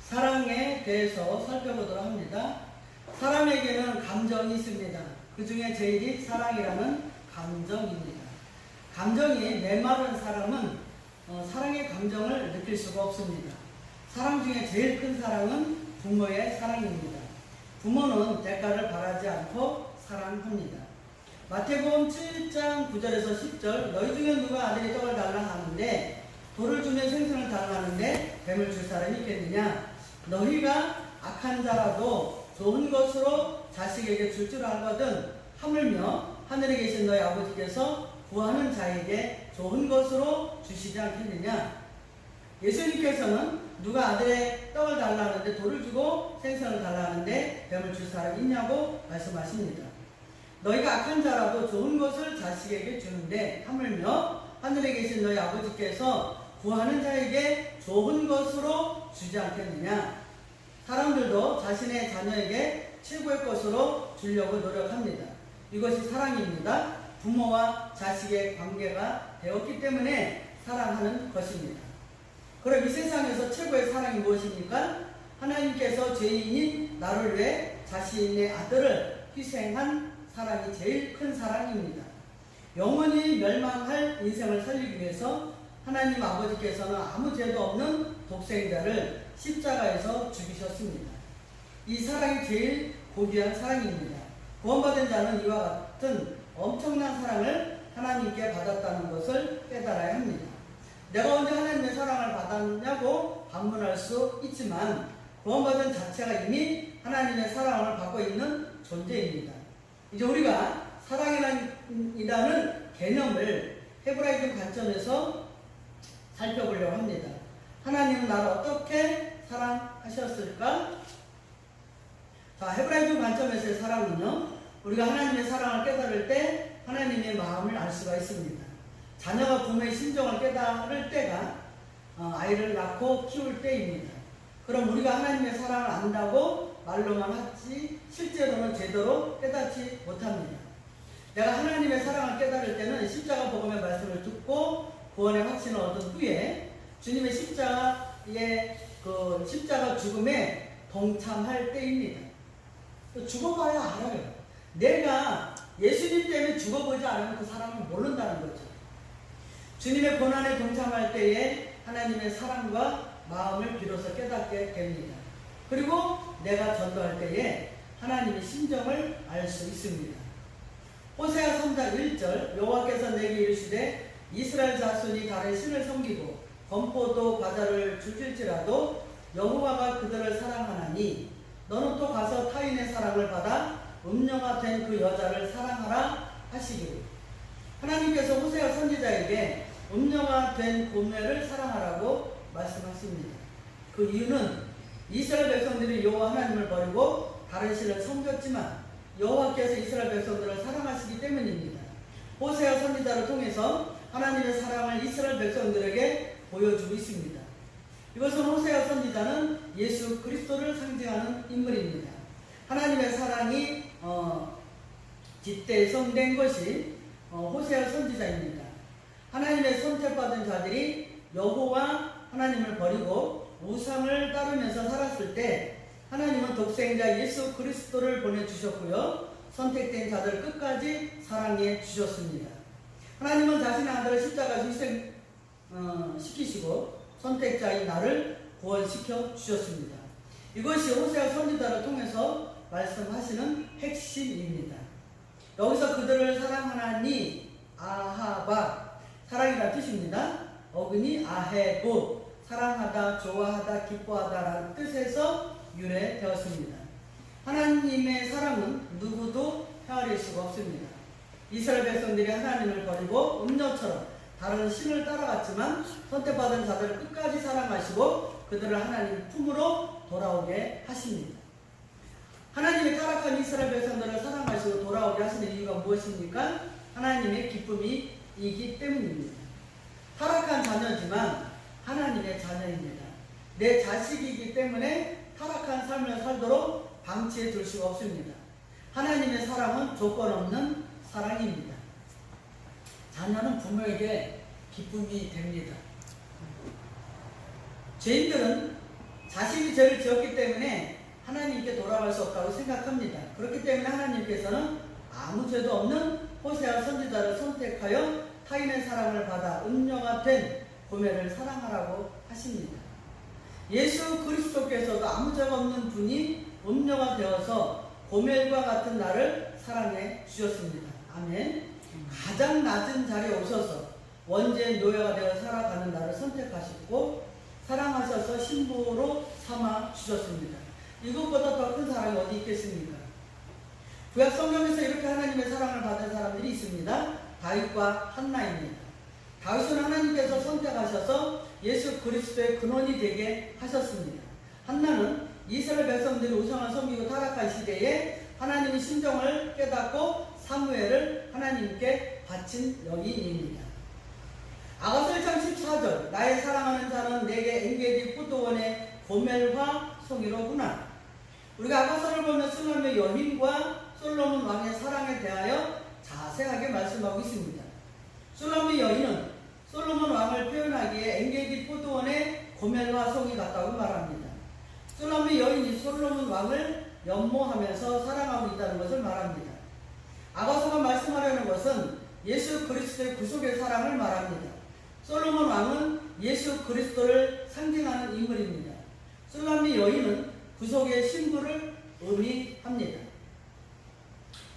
사랑에 대해서 살펴보도록 합니다. 사람에게는 감정이 있습니다. 그 중에 제일이 사랑이라는 감정입니다. 감정이 메마른 사람은 사랑의 감정을 느낄 수가 없습니다. 사랑 중에 제일 큰 사랑은 부모의 사랑입니다. 부모는 대가를 바라지 않고 사랑합니다. 마태복음 7장 9절에서 10절 너희 중에 누가 아들이 떡을 달라 하는데 돌을 주면 생선을 달라 하는데 뱀을 줄 사람이 있겠느냐. 너희가 악한 자라도 좋은 것으로 자식에게 줄 줄 알거든 하물며 하늘에 계신 너희 아버지께서 구하는 자에게 좋은 것으로 주시지 않겠느냐. 예수님께서는 누가 아들의 떡을 달라 하는데 돌을 주고 생선을 달라 하는데 뱀을 줄 사람이 있냐고 말씀하십니다. 너희가 악한 자라도 좋은 것을 자식에게 주는데 하물며 하늘에 계신 너희 아버지께서 구하는 자에게 좋은 것으로 주지 않겠느냐. 사람들도 자신의 자녀에게 최고의 것으로 주려고 노력합니다. 이것이 사랑입니다. 부모와 자식의 관계가 되었기 때문에 사랑하는 것입니다. 그럼 이 세상에서 최고의 사랑이 무엇입니까? 하나님께서 죄인인 나를 위해 자신의 아들을 희생한 사랑이 제일 큰 사랑입니다. 영원히 멸망할 인생을 살리기 위해서 하나님 아버지께서는 아무 죄도 없는 독생자를 십자가에서 죽이셨습니다. 이 사랑이 제일 고귀한 사랑입니다. 구원받은 자는 이와 같은 엄청난 사랑을 하나님께 받았다는 것을 깨달아야 합니다. 내가 언제 하나님의 사랑을 받았냐고 반문할 수 있지만 구원받은 자체가 이미 하나님의 사랑을 받고 있는 존재입니다. 이제 우리가 사랑이라는 개념을 헤브라이즘 관점에서 살펴보려고 합니다. 하나님은 나를 어떻게 사랑하셨을까? 자, 헤브라이즘 관점에서의 사랑은요, 우리가 하나님의 사랑을 깨달을 때 하나님의 마음을 알 수가 있습니다. 자녀가 부모의 심정을 깨달을 때가 아이를 낳고 키울 때입니다. 그럼 우리가 하나님의 사랑을 안다고 말로만 하지 실제로는 제대로 깨닫지 못합니다. 내가 하나님의 사랑을 깨달을 때는 십자가 복음의 말씀을 듣고 구원의 확신을 얻은 후에 주님의 십자가 죽음에 동참할 때입니다. 죽어봐야 알아요. 내가 예수님 때문에 죽어보지 않으면 그 사랑을 모른다는 거죠. 주님의 고난에 동참할 때에 하나님의 사랑과 마음을 비로소 깨닫게 됩니다. 그리고 내가 전도할 때에 하나님의 심정을 알 수 있습니다. 호세아 3장 1절 여호와께서 내게 이르시되 이스라엘 자손이 다른 신을 섬기고 건포도 과자를 죽일지라도 여호와가 그들을 사랑하나니 너는 또 가서 타인의 사랑을 받아 음녀가 된 그 여자를 사랑하라 하시기로. 하나님께서 호세아 선지자에게 음녀가 된 고멜을 사랑하라고 말씀하십니다. 그 이유는 이스라엘 백성들이 여호와 하나님을 버리고 다른 신을 섬겼지만 여호와께서 이스라엘 백성들을 사랑하시기 때문입니다. 호세아 선지자를 통해서 하나님의 사랑을 이스라엘 백성들에게 보여주고 있습니다. 이것은 호세아 선지자는 예수 그리스도를 상징하는 인물입니다. 하나님의 사랑이 뒷대성된 것이 호세아 선지자입니다. 하나님의 선택받은 자들이 여호와 하나님을 버리고 우상을 따르면서 살았을 때 하나님은 독생자 예수 그리스도를 보내주셨고요. 선택된 자들을 끝까지 사랑해 주셨습니다. 하나님은 자신의 아들을 십자가에서 희생시키시고 선택자인 나를 구원시켜 주셨습니다. 이것이 호세아 선지자를 통해서 말씀하시는 핵심입니다. 여기서 그들을 사랑하나니 아하바 사랑이라는 뜻입니다. 어근이 아헤부 사랑하다, 좋아하다, 기뻐하다라는 뜻에서 유래되었습니다. 하나님의 사랑은 누구도 헤아릴 수가 없습니다. 이스라엘 백성들이 하나님을 버리고 음녀처럼 다른 신을 따라갔지만 선택받은 자들을 끝까지 사랑하시고 그들을 하나님 품으로 돌아오게 하십니다. 하나님의 타락한 이스라엘 백성들을 사랑하시고 돌아오게 하시는 이유가 무엇입니까? 하나님의 기쁨이기 때문입니다. 타락한 자녀지만 하나님의 자녀입니다. 내 자식이기 때문에 타락한 삶을 살도록 방치해 둘 수가 없습니다. 하나님의 사랑은 조건 없는 사랑입니다. 자녀는 부모에게 기쁨이 됩니다. 죄인들은 자신이 죄를 지었기 때문에 하나님께 돌아갈 수 없다고 생각합니다. 그렇기 때문에 하나님께서는 아무 죄도 없는 호세아 선지자를 선택하여 타인의 사랑을 받아 음녀가 된 고멜을 사랑하라고 하십니다. 예수 그리스도께서도 아무 죄가 없는 분이 음녀가 되어서 고멜과 같은 나를 사랑해 주셨습니다. 아멘. 가장 낮은 자리에 오셔서 원죄의 노예가 되어 살아가는 나를 선택하시고 사랑하셔서 신부로 삼아 주셨습니다. 이것보다 더 큰 사랑이 어디 있겠습니까? 구약 성경에서 이렇게 하나님의 사랑을 받은 사람들이 있습니다. 다윗과 한나입니다. 다윗은 하나님께서 선택하셔서 예수 그리스도의 근원이 되게 하셨습니다. 한나는 이스라엘 백성들이 우상을 섬기고 타락한 시대에 하나님의 심정을 깨닫고 사무엘을 하나님께 바친 여인입니다. 아가서 1장 14절 나의 사랑하는 자는 내게 엔게디 포도원의 고멜화 송이로구나. 우리가 아가서를 보면 술람의 여인과 솔로몬 왕의 사랑에 대하여 자세하게 말씀하고 있습니다. 술람의 여인은 솔로몬 왕을 표현하기에 엔게디 포도원의 고멜화 송이 같다고 말합니다. 술람의 여인이 솔로몬 왕을 연모하면서 사랑하고 있다는 것을 말합니다. 아가서가 말씀하려는 것은 예수 그리스도의 구속의 사랑을 말합니다. 솔로몬 왕은 예수 그리스도를 상징하는 인물입니다. 술람의 여인은 구속의 신부를 의미합니다.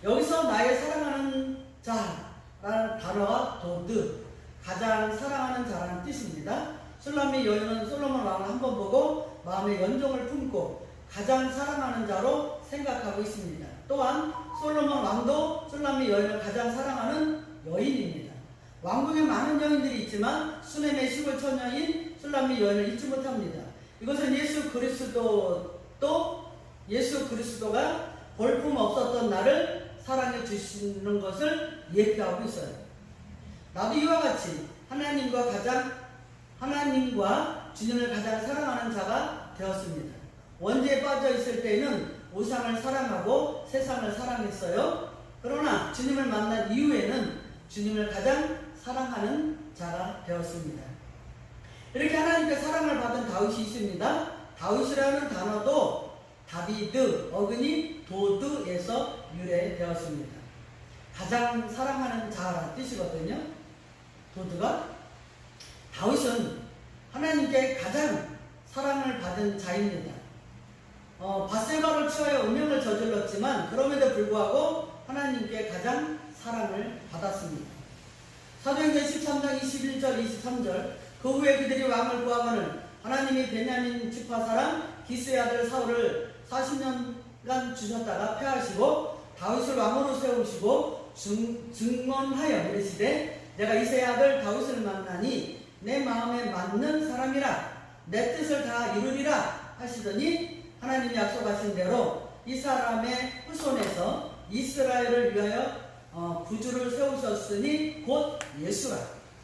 여기서 나의 사랑하는 자라는 단어가 도드, 가장 사랑하는 자라는 뜻입니다. 술람의 여인은 솔로몬 왕을 한번 보고 마음의 연종을 품고 가장 사랑하는 자로 생각하고 있습니다. 또한 솔로몬 왕도 술람의 여인을 가장 사랑하는 여인입니다. 왕궁에 많은 여인들이 있지만 수넴의 시골 처녀인 술람의 여인을 잊지 못합니다. 이것은 예수 그리스도가 볼품 없었던 나를 사랑해 주시는 것을 예표하고 있어요. 나도 이와 같이 하나님과 주님을 가장 사랑하는 자가 되었습니다. 원죄에 빠져 있을 때에는 우상을 사랑하고 세상을 사랑했어요. 그러나 주님을 만난 이후에는 주님을 가장 사랑하는 자가 되었습니다. 이렇게 하나님께 사랑을 받은 다윗이 있습니다. 다윗이라는 단어도 다비드, 어근이 도드에서 유래되었습니다. 가장 사랑하는 자라는 뜻이거든요. 도드가. 다윗은 하나님께 가장 사랑을 받은 자입니다. 밧세바를 취하여 음행을 저질렀지만 그럼에도 불구하고 하나님께 가장 사랑을 받았습니다. 사도행전 13장 21절 23절 그 후에 그들이 왕을 구하거늘 하나님이 베냐민 지파 사람 기스의 아들 사울을 40년간 주셨다가 패하시고 다윗을 왕으로 세우시고 증언하여 이르시되 내가 이새의 아들 다윗을 만나니 내 마음에 맞는 사람이라 내 뜻을 다 이루리라 하시더니 하나님이 약속하신 대로 이 사람의 후손에서 이스라엘을 위하여 구주를 세우셨으니 곧 예수라.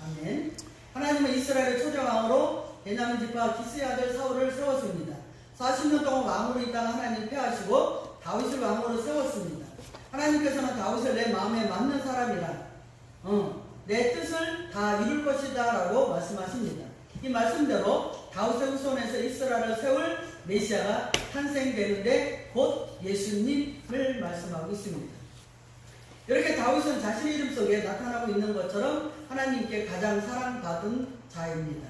아멘. 하나님은 이스라엘의 초대왕으로 베냐민 지파 기스의 아들 사울을 세웠습니다. 40년 동안 왕으로 있다가 하나님 패하시고 다윗을 왕으로 세웠습니다. 하나님께서는 다윗을 내 마음에 맞는 사람이라 내 뜻을 다 이룰 것이다 라고 말씀하십니다. 이 말씀대로 다윗의 후손에서 이스라엘을 세울 메시아가 탄생되는데 곧 예수님을 말씀하고 있습니다. 이렇게 다윗은 자신의 이름 속에 나타나고 있는 것처럼 하나님께 가장 사랑받은 자입니다.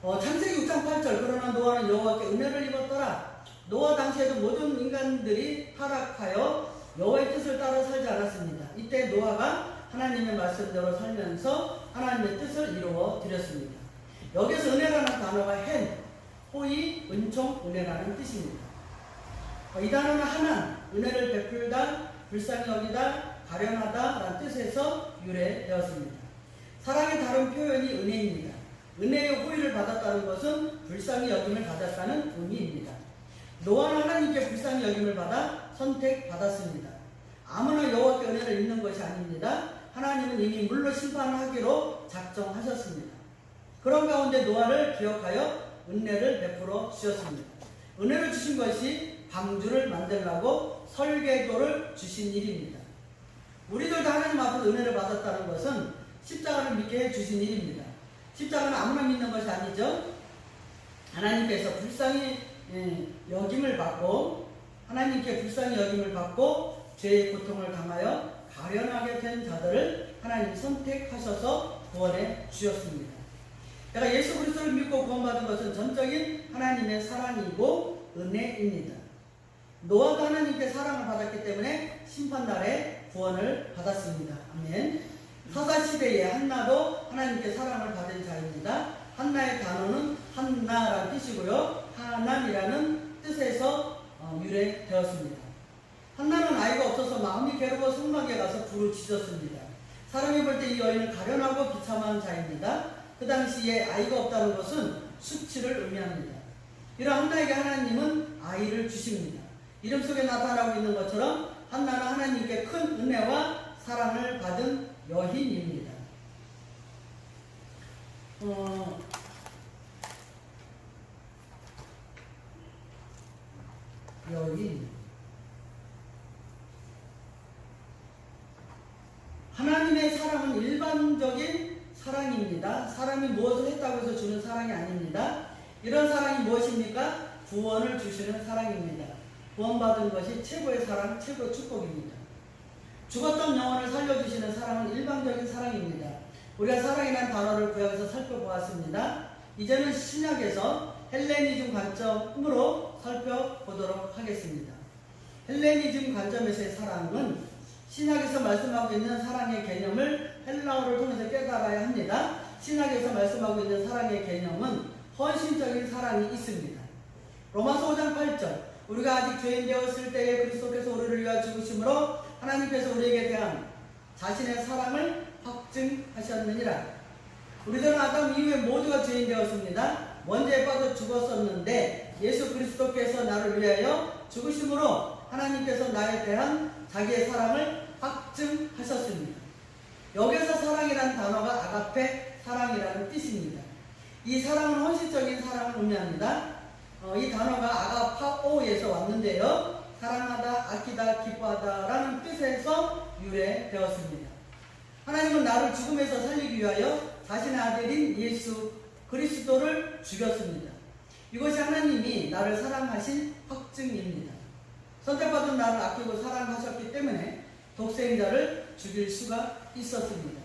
창세기 6장 8절 그러나 노아는 여호와께 은혜를 입었더라. 노아 당시에도 모든 인간들이 타락하여 여호와의 뜻을 따라 살지 않았습니다. 이때 노아가 하나님의 말씀대로 살면서 하나님의 뜻을 이루어 드렸습니다. 여기서 은혜라는 단어가 햄, 호의, 은총, 은혜라는 뜻입니다. 이 단어는 하나님, 은혜를 베풀다, 불쌍히 여기다, 가련하다 라는 뜻에서 유래되었습니다. 사랑의 다른 표현이 은혜입니다. 은혜의 호의를 받았다는 것은 불쌍히 여김을 받았다는 의미입니다. 노아는 하나님께 불쌍히 여김을 받아 선택받았습니다. 아무나 여호와께 은혜를 입는 것이 아닙니다. 하나님은 이미 물로 심판하기로 작정하셨습니다. 그런 가운데 노아를 기억하여 은혜를 베풀어 주셨습니다. 은혜를 주신 것이 방주를 만들라고 설계도를 주신 일입니다. 우리들도 하나님 앞에서 은혜를 받았다는 것은 십자가를 믿게 해주신 일입니다. 십자가는 아무나 믿는 것이 아니죠. 하나님께서 불쌍히 여김을 받고 하나님께 불쌍히 여김을 받고 죄의 고통을 당하여 가련하게 된 자들을 하나님 선택하셔서 구원해 주셨습니다. 내가 예수 그리스도를 믿고 구원받은 것은 전적인 하나님의 사랑이고 은혜입니다. 노아도 하나님께 사랑을 받았기 때문에 심판날에 구원을 받았습니다. 아멘. 사사시대의 한나도 하나님께 사랑을 받은 자입니다. 한나의 단어는 한나라는 뜻이고요. 하나님이라는 뜻에서 유래되었습니다. 한나는 아이가 없어서 마음이 괴로워 성막에 가서 부르짖었습니다. 사람이 볼 때 이 여인은 가련하고 비참한 자입니다. 그 당시에 아이가 없다는 것은 수치를 의미합니다. 이런 한나에게 하나님은 아이를 주십니다. 이름 속에 나타나고 있는 것처럼 한나는 하나님께 큰 은혜와 사랑을 받은 여인입니다. 여인. 하나님의 사랑은 일반적인 사랑입니다. 사람이 무엇을 했다고 해서 주는 사랑이 아닙니다. 이런 사랑이 무엇입니까? 구원을 주시는 사랑입니다. 구원받은 것이 최고의 사랑, 최고의 축복입니다. 죽었던 영혼을 살려주시는 사랑은 일반적인 사랑입니다. 우리가 사랑이라는 단어를 구약에서 살펴보았습니다. 이제는 신약에서 헬레니즘 관점으로 살펴보도록 하겠습니다. 헬레니즘 관점에서의 사랑은 신약에서 말씀하고 있는 사랑의 개념을 헬라어를 통해서 깨달아야 합니다. 신약에서 말씀하고 있는 사랑의 개념은 헌신적인 사랑이 있습니다. 로마서 5장 8절 우리가 아직 죄인 되었을 때에 그리스도께서 우리를 위하여 죽으심으로 하나님께서 우리에게 대한 자신의 사랑을 확증하셨느니라. 우리들은 아담 이후에 모두가 죄인 되었습니다. 먼지에 빠져 죽었었는데 예수 그리스도께서 나를 위하여 죽으심으로 하나님께서 나에 대한 자기의 사랑을 확증하셨습니다. 여기서 사랑이라는 단어가 아가페 사랑이라는 뜻입니다. 이 사랑은 헌신적인 사랑을 의미합니다. 이 단어가 아가파오에서 왔는데요. 사랑하다, 아끼다, 기뻐하다 라는 뜻에서 유래되었습니다. 하나님은 나를 죽음에서 살리기 위하여 자신의 아들인 예수 그리스도를 죽였습니다. 이것이 하나님이 나를 사랑하신 확증입니다. 선택받은 나를 아끼고 사랑하셨기 때문에 독생자를 죽일 수가 있었습니다.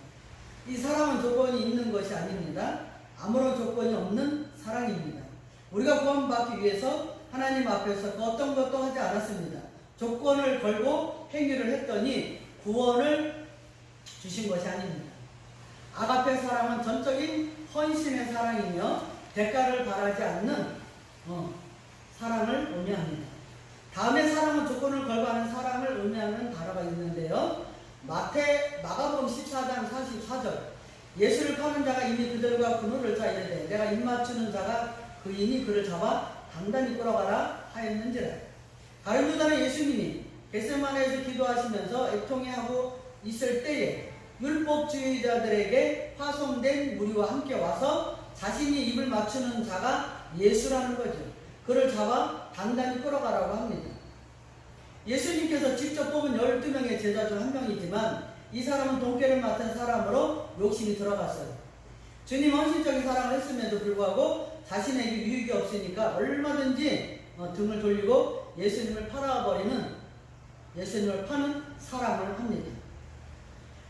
이 사랑은 조건이 있는 것이 아닙니다. 아무런 조건이 없는 사랑입니다. 우리가 구원받기 위해서 하나님 앞에서 그 어떤 것도 하지 않았습니다. 조건을 걸고 행위를 했더니 구원을 주신 것이 아닙니다. 아가페 사랑은 전적인 헌신의 사랑이며 대가를 바라지 않는 사랑을 의미합니다. 다음에 사랑은 조건을 걸고 하는 사랑을 의미하는 단어가 있는데요. 마가복음 14장 44절 예수를 파는 자가 이미 그들과 그물을 짜 이르되 내가 입맞추는 자가 그이니 그를 잡아 단단히 끌어가라 하였는지라. 다른 유다는 예수님이 겟세마네에서 기도하시면서 애통해하고 있을 때에 율법주의자들에게 파송된 무리와 함께 와서 자신이 입을 맞추는 자가 예수라는 거죠. 그를 잡아 단단히 끌어가라고 합니다. 예수님께서 직접 뽑은 12명의 제자 중 한 명이지만 이 사람은 돈깨를 맡은 사람으로 욕심이 들어갔어요. 주님 헌신적인 사랑을 했음에도 불구하고 자신에게 유익이 없으니까 얼마든지 등을 돌리고 예수님을 팔아버리는, 예수님을 파는 사랑을 합니다.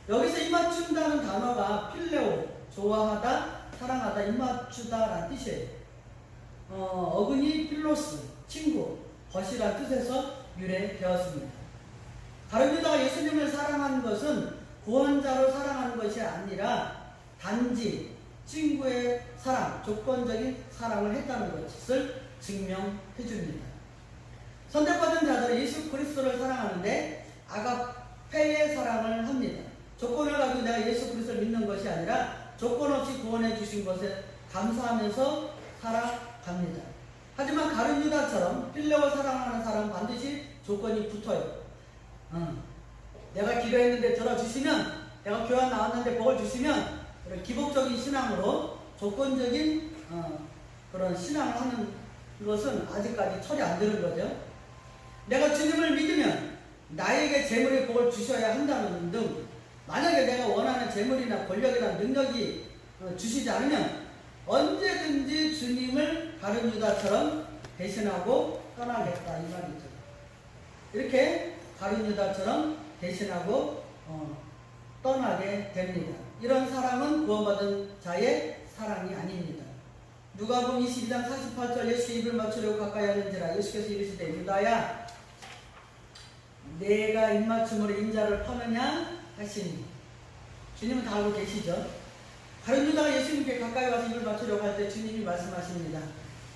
여기서 입맞춘다는 단어가 필레오, 좋아하다, 사랑하다, 입맞추다라는 뜻이에요. 어근이 필로스, 친구, 벗이라는 뜻에서 유래되었습니다. 다른 유다가 예수님을 사랑하는 것은 구원자로 사랑하는 것이 아니라 단지 친구의 사랑, 조건적인 사랑을 했다는 것을 증명해 줍니다. 선택받은 자들은 예수 그리스도를 사랑하는데 아가페의 사랑을 합니다. 조건을 가지고 내가 예수 그리스도를 믿는 것이 아니라 조건 없이 구원해 주신 것에 감사하면서 살아갑니다. 하지만 다른 유다처럼 필레오 사랑하는 사람은 반드시 조건이 붙어요. 내가 기도했는데 들어주시면, 내가 교회 나왔는데 복을 주시면, 그런 기복적인 신앙으로 조건적인 그런 신앙을 하는 것은 아직까지 철이 안 드는 거죠. 내가 주님을 믿으면 나에게 재물의 복을 주셔야 한다는 등, 만약에 내가 원하는 재물이나 권력이나 능력이 주시지 않으면 언제든지 주님을 가룟 유다처럼 대신하고 떠나겠다 이 말이죠. 이렇게 가룟 유다처럼 대신하고 떠나게 됩니다. 이런 사랑은 구원받은 자의 사랑이 아닙니다. 누가복음 22장 48절 예수 입을 맞추려고 가까이 하는지라 예수께서 이르시되 유다야 내가 입맞춤으로 인자를 퍼느냐 하시니 주님은 다 알고 계시죠. 가룟 유다가 예수님께 가까이 와서 입을 맞추려고 할 때 주님이 말씀하십니다.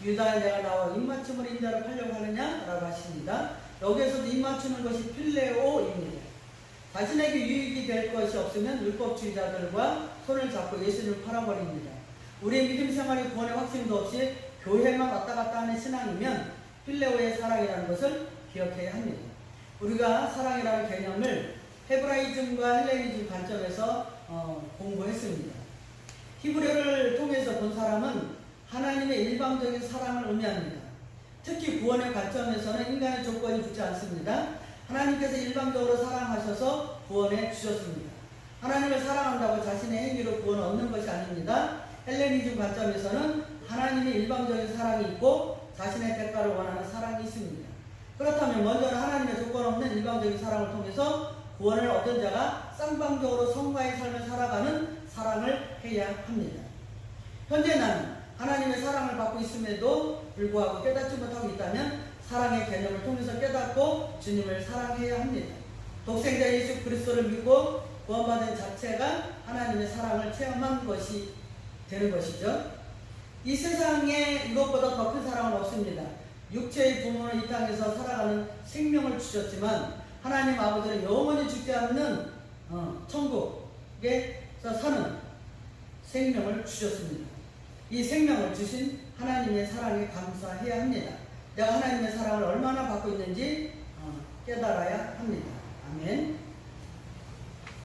유다야 내가 나와 입맞춤으로 인자를 팔려고 하느냐 라고 하십니다. 여기에서도 입맞추는 것이 필레오입니다. 자신에게 유익이 될 것이 없으면 율법주의자들과 손을 잡고 예수님을 팔아버립니다. 우리의 믿음 생활이 구원의 확신도 없이 교회만 왔다 갔다 하는 신앙이면 필레오의 사랑이라는 것을 기억해야 합니다. 우리가 사랑이라는 개념을 헤브라이즘과 헬레니즘 관점에서 공부했습니다. 히브리어를 통해서 본 사람은 하나님의 일방적인 사랑을 의미합니다. 특히 구원의 관점에서는 인간의 조건이 붙지 않습니다. 하나님께서 일방적으로 사랑하셔서 구원해 주셨습니다. 하나님을 사랑한다고 자신의 행위로 구원을 얻는 것이 아닙니다. 헬레니즘 관점에서는 하나님의 일방적인 사랑이 있고 자신의 대가를 원하는 사랑이 있습니다. 그렇다면 먼저는 하나님의 조건 없는 일방적인 사랑을 통해서 구원을 얻은 자가 쌍방적으로 성과의 삶을 살아가는 사랑을 해야 합니다. 현재 나는 하나님의 사랑을 받고 있음에도 불구하고 깨닫지 못하고 있다면 사랑의 개념을 통해서 깨닫고 주님을 사랑해야 합니다. 독생자 예수 그리스도를 믿고 구원받은 자체가 하나님의 사랑을 체험한 것이 되는 것이죠. 이 세상에 이것보다 더 큰 사랑은 없습니다. 육체의 부모는 이 땅에서 살아가는 생명을 주셨지만 하나님 아버지는 영원히 죽지 않는 천국에서 사는 생명을 주셨습니다. 이 생명을 주신 하나님의 사랑에 감사해야 합니다. 내가 하나님의 사랑을 얼마나 받고 있는지